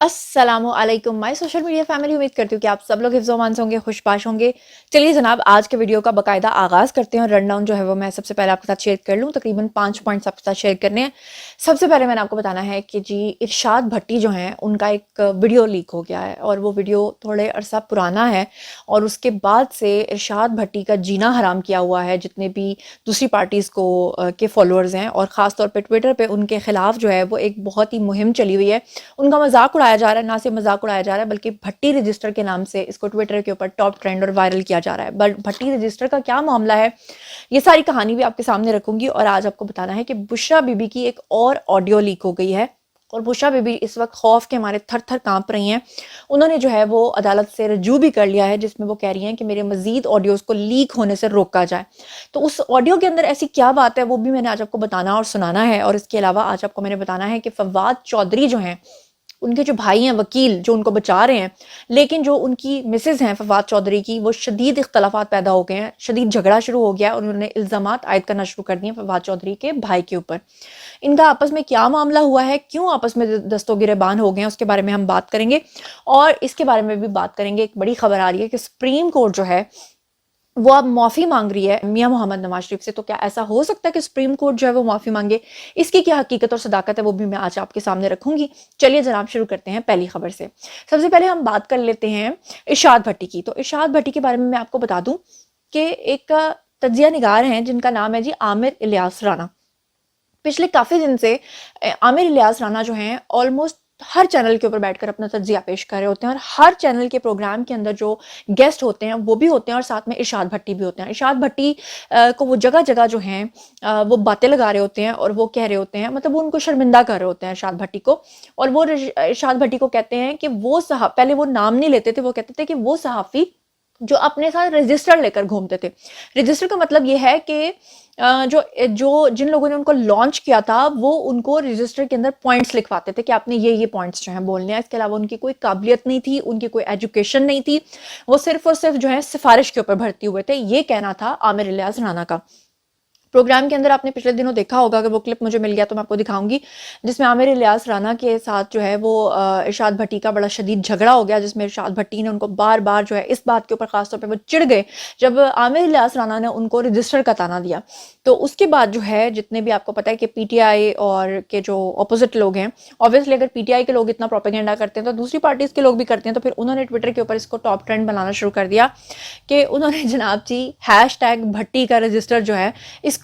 अस्सलामुअलैकुम my social media family. उम्मीद करती हूँ कि आप सब लोग हिफ्ज़-ओ-अमान से होंगे, खुशबाश होंगे। चलिए जनाब, आज के वीडियो का बाकायदा आगाज़ करते हैं और रन डाउन जो है वो मैं सबसे पहले आपके साथ शेयर कर लूँ। तकरीबन 5 पॉइंट्स आपके साथ शेयर करने हैं। सबसे पहले मैंने आपको बताना है कि जी इरशाद भट्टी जो हैं उनका एक वीडियो लीक हो गया है और वो वीडियो थोड़े अरसा पुराना है और उसके बाद से इरशाद भट्टी का जीना हराम किया हुआ है जितने भी दूसरी पार्टीज़ को के फॉलोअर्स हैं, और ख़ास तौर पे ट्विटर पे उनके खिलाफ जो है वो एक बहुत ही मुहिम चली हुई है। उनका मजाक उड़ाया जा रहा है, ना सिर्फ मजाक उड़ाया जा रहा है बल्कि भट्टी रजिस्टर के नाम से इसको ट्विटर के ऊपर टॉप ट्रेंड और वायरल किया जा रहा है। बट भट्टी रजिस्टर का क्या मामला है, ये सारी कहानी भी आपके सामने रखूंगी। और आज आपको बताना है कि बुशरा बीबी की एक और ऑडियो लीक हो गई है और बुशरा बीबी इस वक्त खौफ के हमारे थर थर कांप रही हैं। उन्होंने जो है वो अदालत से रजू भी कर लिया है जिसमें वो कह रही हैं कि मेरे मजीद ऑडियोज को लीक होने से रोका जाए। तो उस ऑडियो के अंदर ऐसी क्या बात है वो भी मैंने आज आपको बताना और सुनाना है। और इसके अलावा आज आपको मैंने बताना है कि फवाद चौधरी जो हैं, उनके जो भाई हैं वकील जो उनको बचा रहे हैं, लेकिन जो उनकी मिसेज हैं फवाद चौधरी की, वो शदीद इख्तलाफात पैदा हो गए हैं, शदीद झगड़ा शुरू हो गया और उन्होंने इल्ज़ामात आयद करना शुरू कर दिए फवाद चौधरी के भाई के ऊपर। इनका आपस में क्या मामला हुआ है, क्यों आपस में दस्तों गिरेबान हो गए हैं, उसके बारे में हम बात करेंगे। और इसके बारे में भी बात करेंगे, एक बड़ी खबर आ रही है कि सुप्रीम कोर्ट जो है वो अब माफ़ी मांग रही है मियां मोहम्मद नवाज शरीफ से। तो क्या ऐसा हो सकता है कि सुप्रीम कोर्ट जो है वो माफ़ी मांगे? इसकी क्या हकीकत और सदाकत है वो भी मैं आज आपके सामने रखूंगी। चलिए जनाब, शुरू करते हैं पहली खबर से। सबसे पहले हम बात कर लेते हैं इरशाद भट्टी की। तो इरशाद भट्टी के बारे में मैं आपको बता दूं कि एक तजिया निगार हैं जिनका नाम है जी आमिर इलियास राना। पिछले काफ़ी दिन से आमिर इलियास राना जो हैं ऑलमोस्ट हर चैनल के ऊपर बैठकर अपना तज्जिया पेश कर रहे होते हैं और हर चैनल के प्रोग्राम के अंदर जो गेस्ट होते हैं वो भी होते हैं और साथ में इरशाद भट्टी भी होते हैं। इरशाद भट्टी को वो जगह जगह जो हैं वो बातें लगा रहे होते हैं और वो कह रहे होते हैं, मतलब वो उनको शर्मिंदा कर रहे होते हैं इरशाद भट्टी को। और वो इरशाद भट्टी को कहते हैं कि वो पहले वो नाम नहीं लेते थे, वो कहते थे कि वो सहाफ़ी जो अपने साथ रजिस्टर लेकर घूमते थे। रजिस्टर का मतलब ये है कि जो जो जिन लोगों ने उनको लॉन्च किया था वो उनको रजिस्टर के अंदर पॉइंट्स लिखवाते थे कि आपने ये पॉइंट्स जो हैं बोलने हैं। इसके अलावा उनकी कोई काबिलियत नहीं थी, उनकी कोई एजुकेशन नहीं थी, वो सिर्फ और सिर्फ जो है सिफारिश के ऊपर भर्ती हुए थे। ये कहना था आमिर इलियास राना का। प्रोग्राम के अंदर आपने पिछले दिनों देखा होगा, अगर वो क्लिप मुझे मिल गया तो मैं आपको दिखाऊंगी, जिसमें आमिर इलियास राना के साथ जो है वो इरशाद भट्टी का बड़ा शदीद झगड़ा हो गया, जिसमें इरशाद भट्टी ने उनको बार बार जो है इस बात के ऊपर खासतौर पे वो चिढ़ गए जब आमिर इलियास राना ने उनको रजिस्टर का ताना दिया। तो उसके बाद जो है जितने भी आपको पता है कि पीटीआई और के जो अपोजिट लोग हैं, ऑब्वियसली अगर पीटीआई के लोग इतना प्रोपेगेंडा करते हैं तो दूसरी पार्टीज के लोग भी करते हैं। तो फिर उन्होंने ट्विटर के ऊपर इसको टॉप ट्रेंड बनाना शुरू कर दिया कि उन्होंने जनाब जी हैशटैग भट्टी का रजिस्टर जो है इसको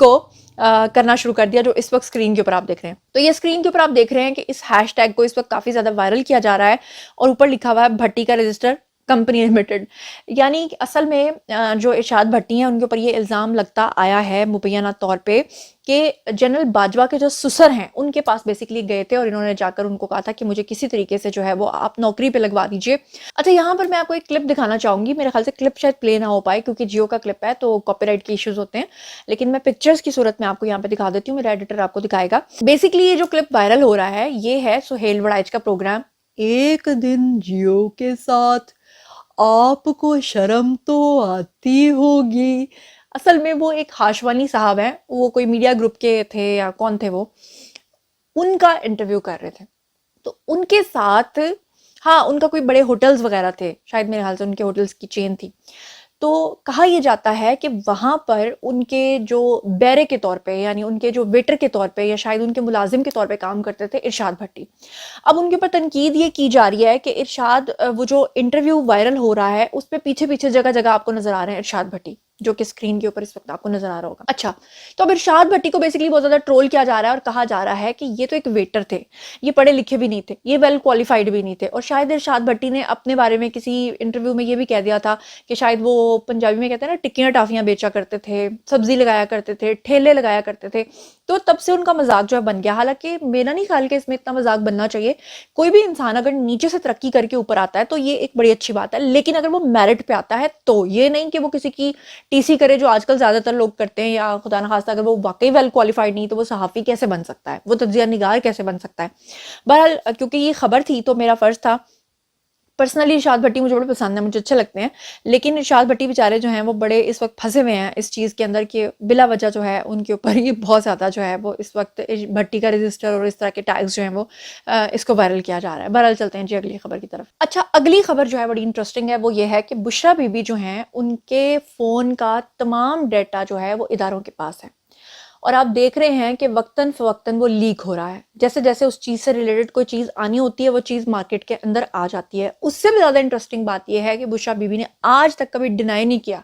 करना शुरू कर दिया, जो इस वक्त स्क्रीन के ऊपर आप देख रहे हैं। तो ये स्क्रीन के ऊपर आप देख रहे हैं कि इस हैशटैग को इस वक्त काफी ज्यादा वायरल किया जा रहा है और ऊपर लिखा हुआ है भट्टी का रजिस्टर कंपनी लिमिटेड। यानी असल में जो इरशाद भट्टी हैं उनके ऊपर ये इल्ज़ाम लगता आया है मुबैना तौर पे कि जनरल बाजवा के जो सुसर हैं उनके पास बेसिकली गए थे और इन्होंने जाकर उनको कहा था कि मुझे किसी तरीके से जो है वो आप नौकरी पे लगवा दीजिए। अच्छा, यहाँ पर मैं आपको एक क्लिप दिखाना चाहूंगी। मेरे ख्याल से क्लिप शायद प्ले ना हो पाए क्योंकि जियो का क्लिप है तो कॉपीराइट के इश्यूज होते हैं, लेकिन मैं पिक्चर्स की सूरत में आपको यहाँ पे दिखा देती हूँ। मेरा एडिटर आपको दिखाएगा। बेसिकली ये जो क्लिप वायरल हो रहा है ये है सुहेल वड़ाइच का प्रोग्राम एक दिन जियो के साथ, आपको शर्म तो आती होगी। असल में वो एक हाशवानी साहब हैं, वो कोई मीडिया ग्रुप के थे या कौन थे, वो उनका इंटरव्यू कर रहे थे। तो उनके साथ, हाँ, उनका कोई बड़े होटल्स वगैरह थे, शायद मेरे ख्याल से उनके होटल्स की चेन थी। तो कहा यह जाता है कि वहां पर उनके जो बैरे के तौर पे, यानी उनके जो वेटर के तौर पे या शायद उनके मुलाजिम के तौर पे काम करते थे इरशाद भट्टी। अब उनके ऊपर तनकीद ये की जा रही है कि इरशाद, वो जो इंटरव्यू वायरल हो रहा है उस पर पीछे पीछे जगह जगह आपको नजर आ रहे हैं इरशाद भट्टी, जो कि स्क्रीन के ऊपर इस वक्त आपको नजर आ रहा होगा। अच्छा, तो अब इरशाद भट्टी को बेसिकली बहुत ज्यादा ट्रोल किया जा रहा है और कहा जा रहा है कि ये तो एक वेटर थे, ये पढ़े लिखे भी नहीं थे, ये वेल क्वालिफाइड भी नहीं थे। और शायद इरशाद भट्टी ने अपने बारे में किसी इंटरव्यू में ये भी कह दिया था कि शायद वो पंजाबी में कहते हैं ना टिक्कियां टाफियां बेचा करते थे, सब्जी लगाया करते थे, ठेले लगाया करते थे। तो तब से उनका मजाक जो है बन गया। हालांकि मेरा नहीं ख्याल कि इसमें इतना मजाक बनना चाहिए। कोई भी इंसान अगर नीचे से तरक्की करके ऊपर आता है तो ये एक बड़ी अच्छी बात है, लेकिन अगर वो मेरिट पे आता है तो ये नहीं कि वो किसी की टीसी करे, जो आजकल ज्यादातर लोग करते हैं, या खुदा न खास्ता अगर वो वाकई वेल क्वालिफाइड नहीं तो वो सहाफी कैसे बन सकता है, वो तजिया निगार कैसे बन सकता है। बहरहाल क्योंकि ये खबर थी तो मेरा फर्ज था पर्सनली इरशाद भट्टी मुझे बड़े पसंद है, मुझे अच्छे लगते हैं, लेकिन इरशाद भट्टी बेचारे जो हैं वो बड़े इस वक्त फंसे हुए हैं इस चीज़ के अंदर कि बिला वजह जो है उनके ऊपर ये बहुत ज़्यादा जो है वो इस वक्त भट्टी का रजिस्टर और इस तरह के टैग्स जो हैं वो इसको वायरल किया जा रहा है। बहरहाल चलते हैं जी अगली खबर की तरफ। अच्छा, अगली खबर जो है बड़ी इंटरेस्टिंग है, वो ये है कि बुशरा बीबी जो हैं उनके फ़ोन का तमाम डाटा जो है वो इदारों के पास है और आप देख रहे हैं कि वक्तन फ़वक्तन वो लीक हो रहा है। जैसे जैसे उस चीज़ से रिलेटेड कोई चीज़ आनी होती है वो चीज़ मार्केट के अंदर आ जाती है। उससे भी ज़्यादा इंटरेस्टिंग बात यह है कि बुशरा बीबी ने आज तक कभी डिनाई नहीं किया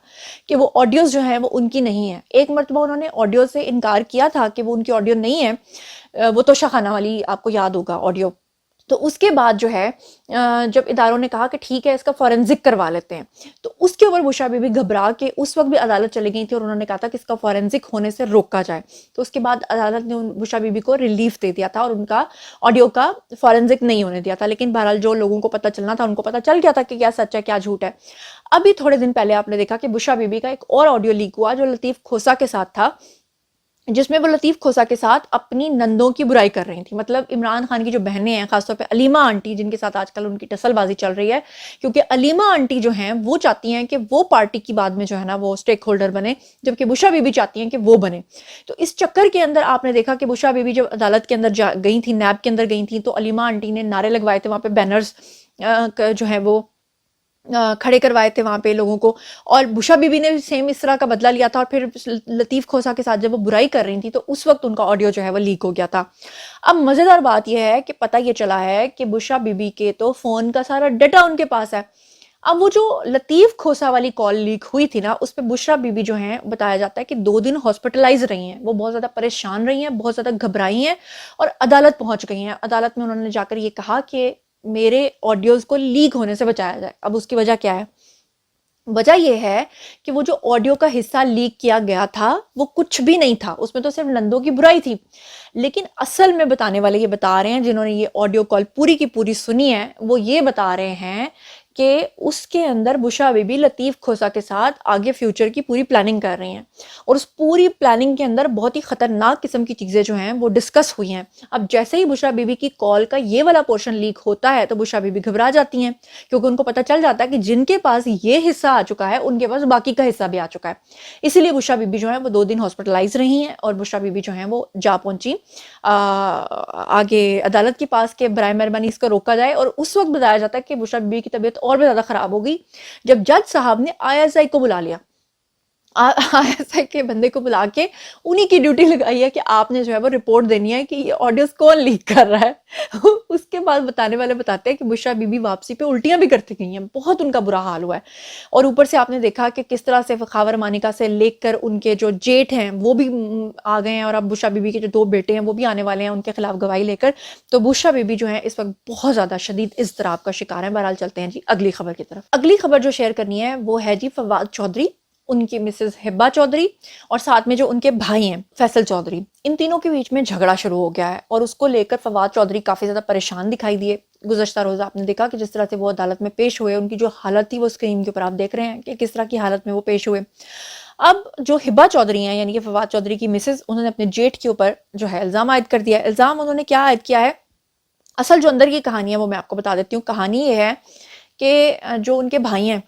कि वो ऑडियोज़ जो हैं वो उनकी नहीं है। एक मरतबा उन्होंने ऑडियो से इनकार किया था कि वो उनकी ऑडियो नहीं है, वो तोशा खाना वाली आपको याद होगा ऑडियो। तो उसके बाद जो है जब इदारों ने कहा कि ठीक है इसका फॉरेंसिक करवा लेते हैं, तो उसके ऊपर बुशरा बीबी घबरा के उस वक्त भी अदालत चली गई थी और उन्होंने कहा था कि इसका फॉरेंसिक होने से रोका जाए। तो उसके बाद अदालत ने बुशरा बीबी को रिलीफ दे दिया था और उनका ऑडियो का फॉरेंसिक नहीं होने दिया था। लेकिन बहरहाल जो लोगों को पता चलना था उनको पता चल गया था कि क्या सच है क्या झूठ है। अभी थोड़े दिन पहले आपने देखा कि बुशरा बीबी का एक और ऑडियो लीक हुआ जो लतीफ़ खोसा के साथ था, जिसमें वो लतीफ़ खोसा के साथ अपनी नंदों की बुराई कर रही थी। मतलब इमरान खान की जो बहनें हैं, खासतौर पे अलीमा आंटी, जिनके साथ आजकल उनकी टसलबाजी चल रही है, क्योंकि अलीमा आंटी जो हैं वो चाहती हैं कि वो पार्टी की बाद में जो है ना वो स्टेक होल्डर बने, जबकि बुशरा बीबी चाहती हैं कि वो बने। तो इस चक्कर के अंदर आपने देखा कि बुशरा बीबी जब अदालत के अंदर गई थी, नैब के अंदर गई थी, तो अलीमा आंटी ने नारे लगवाए थे, वहाँ पे बैनर्स जो है वो खड़े करवाए थे वहाँ पे लोगों को, और बुशरा बीबी ने भी सेम इस तरह का बदला लिया था। और फिर लतीफ़ खोसा के साथ जब वो बुराई कर रही थी तो उस वक्त उनका ऑडियो जो है वो लीक हो गया था। अब मज़ेदार बात यह है कि पता ये चला है कि बुशरा बीबी के तो फ़ोन का सारा डाटा उनके पास है। अब वो जो लतीफ़ खोसा वाली कॉल लीक हुई थी ना, उस पर बुशरा बीबी जो हैं बताया जाता है कि 2 दिन हॉस्पिटलाइज रही हैं। वो बहुत ज़्यादा परेशान रही हैं, बहुत ज़्यादा घबराई हैं और अदालत पहुंच गई हैं। अदालत में उन्होंने जाकर ये कहा कि मेरे ऑडियोज़ को लीक होने से बचाया जाए। अब उसकी वजह क्या है? वजह यह है कि वो जो ऑडियो का हिस्सा लीक किया गया था वो कुछ भी नहीं था, उसमें तो सिर्फ नंदों की बुराई थी। लेकिन असल में बताने वाले ये बता रहे हैं, जिन्होंने ये ऑडियो कॉल पूरी की पूरी सुनी है, वो ये बता रहे हैं कि उसके अंदर बुशरा बीबी लतीफ़ खोसा के साथ आगे फ्यूचर की पूरी प्लानिंग कर रही हैं और उस पूरी प्लानिंग के अंदर बहुत ही ख़तरनाक किस्म की चीज़ें जो हैं वो डिस्कस हुई हैं। अब जैसे ही बुशरा बीबी की कॉल का ये वाला पोर्शन लीक होता है तो बुशरा बीबी घबरा जाती हैं, क्योंकि उनको पता चल जाता है कि जिनके पास ये हिस्सा आ चुका है उनके पास बाकी का हिस्सा भी आ चुका है। इसीलिए बुशरा बीबी जो है वो 2 दिन हॉस्पिटलाइज रही हैं और बुशरा बीबी जो है वो जा पहुंची आगे अदालत के पास के बराए मेहरबानी इसको रोका जाए। और उस वक्त बताया जाता है कि बुशरा बीबी की तबीयत और भी ज़्यादा ख़राब हो गई जब जज साहब ने ISI को बुला लिया। ISI के बंदे को बुला के उन्हीं की ड्यूटी लगाई है कि आपने जो है वो रिपोर्ट देनी है कि ये ऑडियोस कौन लीक कर रहा है। उसके बाद बताने वाले बताते हैं कि बुशरा बीबी वापसी पे उल्टियां भी करती गई हैं, बहुत उनका बुरा हाल हुआ है। और ऊपर से आपने देखा कि किस तरह से ख़ावर मानिका से लेकर उनके जो जेठ हैं वो भी आ गए हैं और अब बुशरा बीबी के जो 2 बेटे हैं वो भी आने वाले हैं उनके खिलाफ गवाही लेकर। तो बुशरा बीबी जो है इस वक्त बहुत ज़्यादा शदीद इज़्तिराब का शिकार है। बहरहाल चलते हैं जी अगली खबर की तरफ। अगली खबर जो शेयर करनी है वो है जी फवाद चौधरी, उनकी मिसेस हिब्बा चौधरी और साथ में जो उनके भाई हैं फैसल चौधरी। इन तीनों के बीच में झगड़ा शुरू हो गया है और उसको लेकर फवाद चौधरी काफ़ी ज़्यादा परेशान दिखाई दिए। गुज़श्ता रोज़ आपने देखा कि जिस तरह से वो अदालत में पेश हुए, उनकी जो हालत थी वो स्क्रीन के ऊपर आप देख रहे हैं कि किस तरह की हालत में वो पेश हुए। अब जो हिब्बा चौधरी हैं यानी कि फवाद चौधरी की मिसेस, उन्होंने अपने जेठ के ऊपर जो है इल्ज़ाम आयद कर दिया। इल्ज़ाम उन्होंने क्या आयद किया है, असल जो अंदर की कहानी है वो मैं आपको बता देती हूँ। कहानी ये है कि जो उनके भाई हैं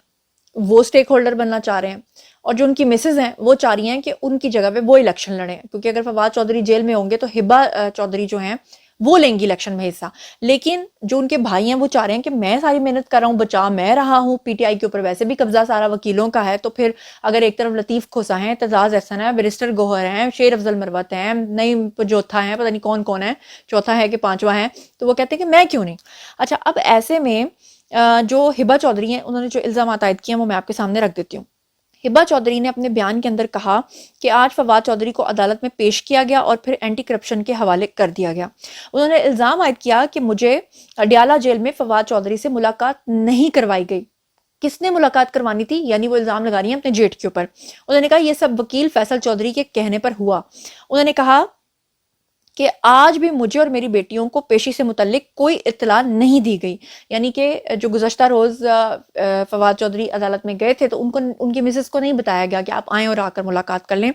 वो स्टेक होल्डर बनना चाह रहे हैं और जो उनकी मिसेज हैं वो चाह रही हैं कि उनकी जगह पे वो इलेक्शन लड़ें, क्योंकि अगर फवाद चौधरी जेल में होंगे तो हिब्बा चौधरी जो हैं वो लेंगी इलेक्शन में हिस्सा। लेकिन जो उनके भाई हैं वो चाह रहे हैं कि मैं सारी मेहनत कर रहा हूँ, बचा मैं रहा हूँ, PTI के ऊपर वैसे भी कब्जा सारा वकीलों का है, तो फिर अगर एक तरफ लतीफ़ खोसा हैं, तजाज एहसन है, बैरिस्टर गोहर हैं, शेर अफजल मरवत हैं, नईम जोथा हैं, पता नहीं कौन कौन है, चौथा है कि पांचवा है, तो वो कहते हैं कि मैं क्यों नहीं। अच्छा, अब ऐसे में जो हिब्बा चौधरी हैं उन्होंने जो इल्ज़ाम आयद किए हैं वो मैं आपके सामने रख देती हूँ। हिब्बा चौधरी ने अपने बयान के अंदर कहा कि आज फवाद चौधरी को अदालत में पेश किया गया और फिर एंटी करप्शन के हवाले कर दिया गया। उन्होंने इल्ज़ाम आयद किया कि मुझे अडियाला जेल में फवाद चौधरी से मुलाकात नहीं करवाई गई। किसने मुलाकात करवानी थी, यानी वो इल्ज़ाम लगा रही है अपने जेठ के ऊपर। उन्होंने कहा यह सब वकील फैसल चौधरी के कहने पर हुआ। उन्होंने कहा कि आज भी मुझे और मेरी बेटियों को पेशी से मुतल्लिक कोई इत्तला नहीं दी गई। यानी कि जो गुज़श्ता रोज़ फवाद चौधरी अदालत में गए थे तो उनको उनकी मिसेस को नहीं बताया गया कि आप आएँ और आकर मुलाकात कर लें।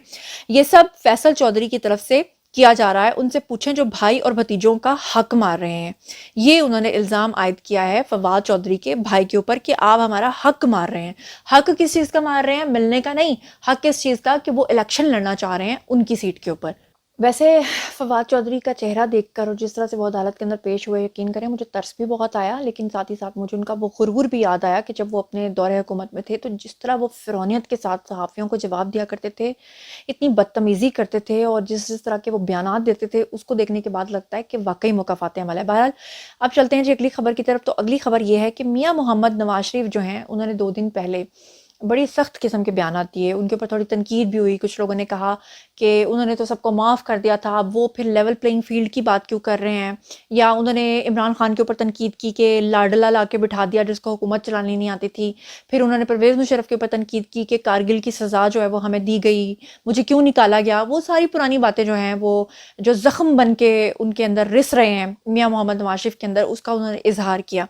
ये सब फैसल चौधरी की तरफ से किया जा रहा है उनसे पूछें जो भाई और भतीजों का हक मार रहे हैं। ये उन्होंने इल्ज़ाम आयद किया है फवाद चौधरी के भाई के ऊपर कि आप हमारा हक मार रहे हैं। हक किस चीज़ का मार रहे हैं? मिलने का नहीं, हक किस चीज़ का? कि वो इलेक्शन लड़ना चाह रहे हैं उनकी सीट के ऊपर। वैसे फवाद चौधरी का चेहरा देखकर और जिस तरह से वो अदालत के अंदर पेश हुए, यकीन करें मुझे तरस भी बहुत आया, लेकिन साथ ही साथ मुझे उनका वो गुरूर भी याद आया कि जब वो अपने दौरे हुकूमत में थे तो जिस तरह वो फ़िरौनियत के साथ सहाफ़ियों को जवाब दिया करते थे, इतनी बदतमीज़ी करते थे और जिस जिस तरह के वो बयानात देते थे, उसको देखने के बाद लगता है कि वाकई मुकाफ़ात अमल है। बहरहाल अब चलते हैं जी अगली खबर की तरफ। तो अगली खबर ये है कि मियाँ मोहम्मद नवाज शरीफ जो हैं उन्होंने 2 दिन पहले बड़ी सख्त किस्म के बयानात दिए। उनके ऊपर थोड़ी तनकीद भी हुई। कुछ लोगों ने कहा कि उन्होंने तो सबको माफ़ कर दिया था, अब वो फिर लेवल प्लेइंग फील्ड की बात क्यों कर रहे हैं? या उन्होंने इमरान खान के ऊपर तनकीद की कि लाडला ला के बिठा दिया जिसको हुकूमत चलानी नहीं आती थी। फिर उन्होंने परवेज़ मुशर्रफ के ऊपर तनकीद की कि कारगिल की सज़ा जो है वो हमें दी गई, मुझे क्यों निकाला गया? वो सारी पुरानी बातें जो हैं वो जो ज़ख्म बन के उनके अंदर रिस रहे हैं मियाँ मोहम्मद नवाज शरीफ के अंदर, उसका उन्होंने इज़हार किया।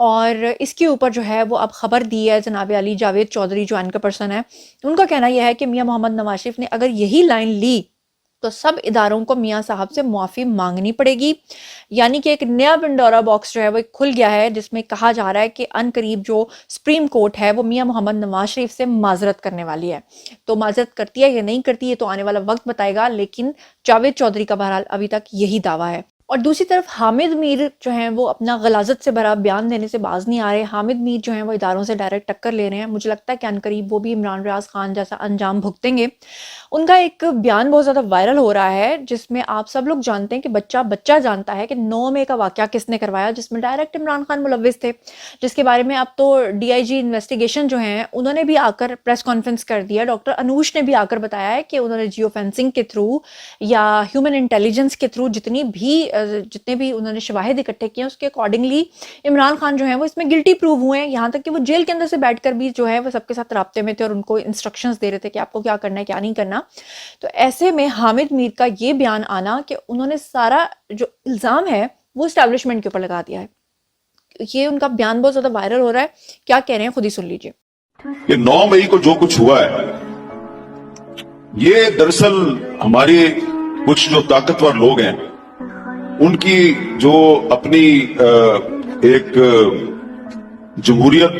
और इसके ऊपर जो है वो अब ख़बर दी है जनाब अली जावेद चौधरी जो एंकर पर्सन है, उनका कहना यह है कि मियाँ मोहम्मद नवाज शरीफ ने अगर यही लाइन ली तो सब इदारों को मियाँ साहब से मुआफ़ी मांगनी पड़ेगी। यानी कि एक नया पंडोरा बॉक्स जो है वो खुल गया है जिसमें कहा जा रहा है कि अनकरीब जो सुप्रीम कोर्ट है वो मियाँ मोहम्मद नवाज शरीफ से माजरत करने वाली है। तो माजरत करती है या नहीं करती है तो आने वाला वक्त बताएगा, लेकिन जावेद चौधरी का बहरहाल अभी तक यही दावा है। और दूसरी तरफ हामिद मीर जो हैं वो अपना गलाजत से भरा बयान देने से बाज नहीं आ रहे। हामिद मीर जो हैं वो इदारों से डायरेक्ट टक्कर ले रहे हैं। मुझे लगता है कि अनकरीब वो भी इमरान रियाज खान जैसा अंजाम भुगतेंगे। उनका एक बयान बहुत ज़्यादा वायरल हो रहा है जिसमें आप सब लोग जानते हैं कि बच्चा बच्चा जानता है कि 9 मई का वाक़या किसने करवाया, जिसमें डायरेक्ट इमरान खान मुलव्विस थे, जिसके बारे में अब तो डीआईजी इन्वेस्टिगेशन जो हैं उन्होंने भी आकर प्रेस कॉन्फ्रेंस कर दिया। डॉक्टर अनूश ने भी आकर बताया है कि उन्होंने जियो फेंसिंग के थ्रू या ह्यूमन इंटेलिजेंस के थ्रू जितने भी उन्होंने शवाहिद इकट्ठे किए उसके अकॉर्डिंगली इमरान खान जो है वो इसमें गिल्टी प्रूव हुए हैं। यहाँ तक कि वो जेल के अंदर से बैठकर भी जो है वो सबके साथ राब्ते में थे और उनको इंस्ट्रक्शंस दे रहे थे कि आपको क्या करना है क्या नहीं करना। तो ऐसे में हामिद मीर का ये बयान आना कि उन्होंने सारा जो इल्ज़ाम है वो इस्टेब्लिशमेंट के ऊपर लगा दिया है, ये उनका बयान बहुत ज़्यादा वायरल हो रहा है। क्या कह रहे हैं खुद ही सुन लीजिए। कि 9 मई को जो कुछ हुआ है ये दरअसल हमारे कुछ जो ताकतवर लोग हैं उनकी जो अपनी एक जमहूरियत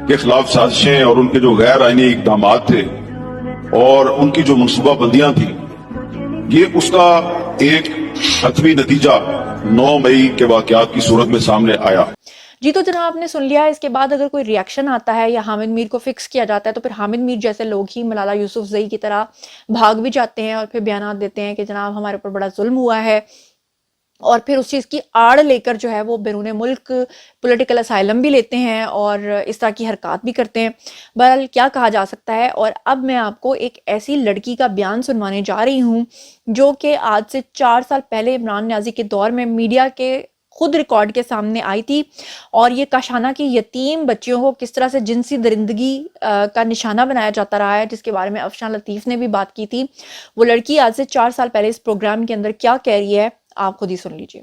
के खिलाफ साजिशें और उनके जो गैर आईनी इकदाम थे और उनकी जो मनसूबा बंदियां थी, ये उसका एक हतमी नतीजा 9 मई के वाकयात की सूरत में सामने आया। जी तो जनाब आपने सुन लिया। इसके बाद अगर कोई रिएक्शन आता है या हामिद मीर को फिक्स किया जाता है तो फिर हामिद मीर जैसे लोग ही मलाला यूसुफजई की तरह भाग भी जाते हैं और फिर बयानात देते हैं कि जनाब हमारे ऊपर बड़ा जुल्म हुआ है, और फिर उस चीज़ की आड़ लेकर जो है वो बैरून मुल्क पॉलिटिकल असाइलम भी लेते हैं और इस तरह की हरकत भी करते हैं। बहरहाल क्या कहा जा सकता है। और अब मैं आपको एक ऐसी लड़की का बयान सुनवाने जा रही हूँ जो कि आज से 4 साल पहले इमरान न्याजी के दौर में मीडिया के खुद रिकॉर्ड के सामने आई थी, और ये काशाना की यतीम बच्चियों को किस तरह से जिनसी दरिंदगी का निशाना बनाया जाता रहा है, जिसके बारे में अफशान लतीफ़ ने भी बात की थी। वो लड़की आज से 4 साल पहले इस प्रोग्राम के अंदर क्या कह रही है, आप खुद ही सुन लीजिए।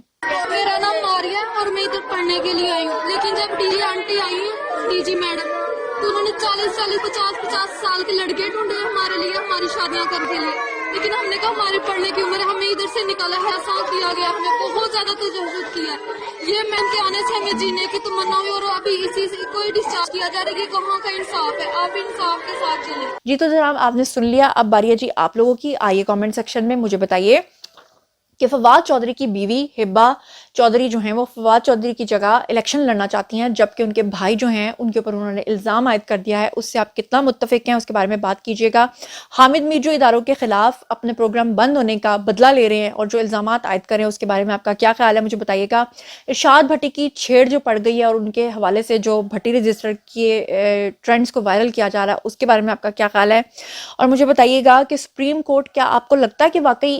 मेरा नाम मारिया और मैं इधर पढ़ने के लिए आई हूँ, लेकिन जब डीजी आंटी आई है, डीजी मैडम, तो उन्होंने 40-50 साल के लड़के ढूंढे हमारे लिए, हमारी शादियां करने के लिए। लेकिन हमने कहा हमारी पढ़ने की उम्र है, हमें इधर से निकाला है, ऐसा किया गया, हमें बहुत ज्यादा तजव्वुज़ किया। ये मैम के आने से हमें जीने की तमन्ना हुई और अभी इसी से कोई डिस्चार्ज किया जा रहा है। कहाँ का इंसाफ है? आप इंसाफ के साथ चले। जी तो जनाब आपने सुन लिया। अब बारी है जी आप लोगों की। आइए कमेंट सेक्शन में मुझे बताइए कि फवाद चौधरी की बीवी हिब्बा चौधरी जो हैं वो फवाद चौधरी की जगह इलेक्शन लड़ना चाहती हैं, जबकि उनके भाई जो हैं उनके ऊपर उन्होंने इल्ज़ाम आयद कर दिया है। उससे आप कितना मुत्तफिक हैं उसके बारे में बात कीजिएगा। हामिद मीर जो इदारों के खिलाफ अपने प्रोग्राम बंद होने का बदला ले रहे हैं और जो इल्ज़ाम आयद कर रहे हैं उसके बारे में आपका क्या ख्याल है, मुझे बताइएगा। इरशाद भट्टी की छेड़ जो पड़ गई है और उनके हवाले से जो भट्टी रजिस्टर के ट्रेंड्स को वायरल किया जा रहा है उसके बारे में आपका क्या ख्याल है। और मुझे बताइएगा कि सुप्रीम कोर्ट, क्या आपको लगता है कि वाकई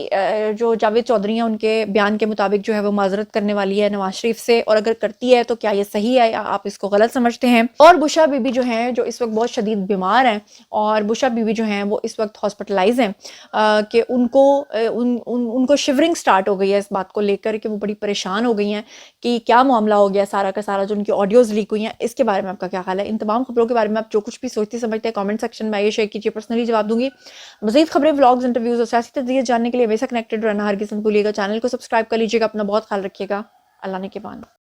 जो जावेद चौधरी हैं उनके बयान के मुताबिक जो है वो माजरत करने करने वाली है नवाज शरीफ से, और अगर करती है तो क्या ये सही है या आप इसको गलत समझते हैं। और बुशरा बीबी जो हैं, जो इस वक्त बहुत शदीद बीमार हैं, और बुशरा बीबी जो हैं वो इस वक्त हॉस्पिटलाइज हैं कि उनको शिवरिंग स्टार्ट हो गई है इस बात को लेकर कि वो बड़ी परेशान हो गई हैं कि क्या मामला हो गया सारा का सारा, जो उनकी ऑडियोज लीक हुई हैं। इसके बारे में आपका क्या ख्याल है? इन तमाम खबरों के बारे में आप जो कुछ भी सोचते समझते हैं कमेंट सेक्शन में आइए, शेयर कीजिए, पर्सनली जवाब दूंगी। मज़ीद खबरें, व्लॉग्स, इंटरव्यूज और सियासी तजज़िया जानने के लिए हमेशा कनेक्टेड रहना हरगिज़ मत भूलिएगा। चैनल को सब्सक्राइब कर लीजिएगा। अपना बहुत ख्याल रखिएगा। अल्लाह ने के बाद।